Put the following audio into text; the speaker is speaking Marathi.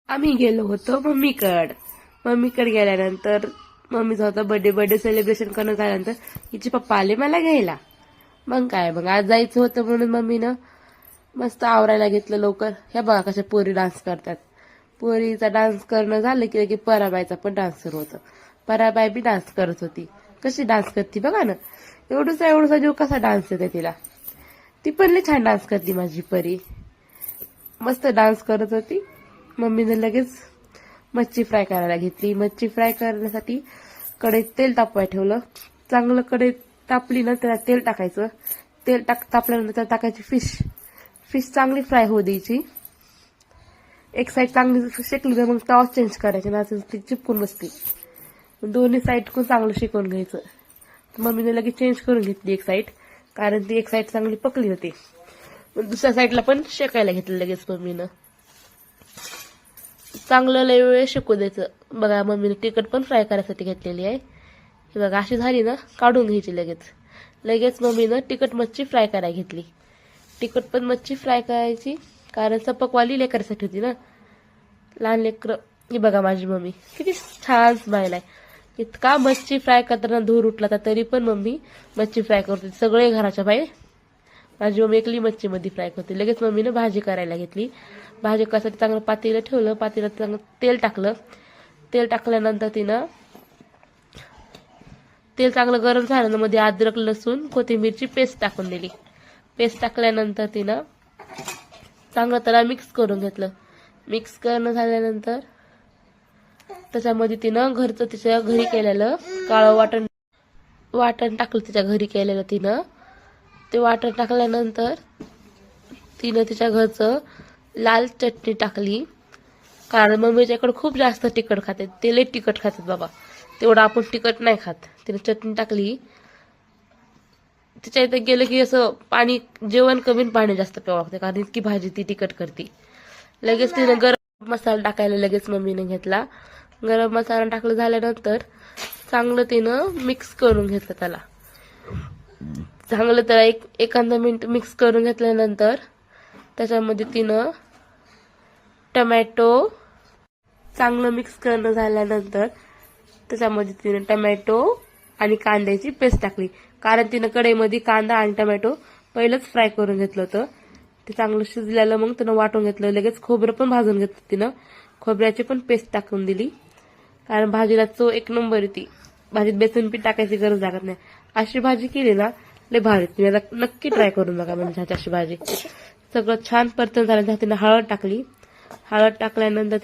आम्ही गेलो होतो मम्मीकडे गेल्यानंतर मम्मीचा होता बर्थडे सेलिब्रेशन करून झाल्यानंतर हिचे पप्पा आले मला घ्यायला. मग आज जायचं होतं म्हणून मम्मीनं मस्त आवरायला घेतलं लवकर. ह्या बघा कशा पोरी डान्स करतात. पोरीचा डान्स करणं झालं की पराबाईचा पण डान्स सुरू होतं. पराबाई बी डान्स करत होती. कशी डान्स करते बघा ना, एवढूसा जीव कसा डान्स येते तिला. ती पण लई छान डान्स करते माझी परी. मस्त डान्स करत होती. मम्मीने लगेच मच्छी फ्राय करायला घेतली. मच्छी फ्राय करण्यासाठी कढईत तेल तापवायला ठेवलं. चांगलं कढईत तापली ना त्याला तेल टाकायचं. तेल तापल्यानंतर त्याला टाकायची फिश चांगली फ्राय होऊ द्यायची. एक साईड चांगली शेकली तर मग तवा चेंज करायची ना, ती चिपकून बसते. दोन्ही साईडकडून चांगलं शिकवून घ्यायचं. मम्मीने लगेच चेंज करून घेतली एक साईड, कारण ती एक साईड चांगली पकली होती. दुसऱ्या साईडला पण शेकायला घेतलं लगेच मम्मीनं. चांगलं लय वेळ शिकू द्यायचं. बघा मम्मीने तिखट पण फ्राय करायसाठी घेतलेली आहे. हे बघा अशी झाली ना काढून घ्यायची लगेच मम्मीनं तिखट मच्छी फ्राय करायला घेतली. तिखट पण मच्छी फ्राय करायची, कारण सपकवाली लेकरासाठी होती ना, लहान लेकर. ही बघा माझी मम्मी किती छान स्माईल आहे. इतका मच्छी फ्राय करताना धूर उठला तरी पण मम्मी मच्छी फ्राय करते. सगळे घराच्या बाहेर माझी मम्मी एकली मच्छी मध्ये फ्राय करते. लगेच मम्मीनं भाजी करायला घेतली. भाजी करायसाठी चांगलं पातेलं ठेवलं. पातेल्यात चांगलं तेल टाकलं. तेल टाकल्यानंतर तिनं तेल चांगलं गरम झालं ना, मध्ये अद्रक लसूण कोथिंबीरची पेस्ट टाकून दिली. पेस्ट टाकल्यानंतर तिनं चांगलं त्याला मिक्स करून घेतलं. मिक्स करणं झाल्यानंतर त्याच्यामध्ये तिनं घरचं तिच्या घरी केलेलं काळं वाटण टाकलं. तिच्या घरी केलेलं तिनं ते वाटण टाकल्यानंतर तिनं तिच्या घरचं लाल चटणी टाकली. कारण मम्मीच्याकडे खूप जास्त तिखट खाते. ते लई तिखट खातात बाबा, तेवढं आपण तिखट नाही खात. तिने चटणी टाकली. तिच्या इथे गेलं की असं पाणी जेवण कमी पाणी जास्त प्यावं लागतं, कारण इतकी भाजी ती तिखट करते. लगेच तिने गरम मसाला टाकायला लगेच मम्मीने घेतला. गरम मसाला टाकलं झाल्यानंतर चांगलं तिनं मिक्स करून घेतलं. त्याला चांगलं त्याला एखादा मिनिट मिक्स करून घेतल्यानंतर त्याच्यामध्ये तिनं टमॅटो चांगलं मिक्स करणं झाल्यानंतर त्याच्यामध्ये तिने टमॅटो आणि कांद्याची पेस्ट टाकली. कारण तिनं कढईमध्ये कांदा आणि टमॅटो पहिलंच फ्राय करून घेतलं होतं. ते चांगलं शिजल्याला मग तिनं वाटून घेतलं. लगेच खोबरं पण भाजून घेतलं तिनं. खोबऱ्याची पण पेस्ट टाकून दिली, कारण भाजीला चव एक नंबर येते. भाजीत बेसन पीठ टाकायची गरज लागत नाही. अशी भाजी केली ना लय भारी. तुम्ही आता नक्की ट्राय करून बघा म्हणजे अशी भाजी. सगळं छान परतून झाल्यानंतर तिनं हळद टाकली. हळद टाकल्यानंतर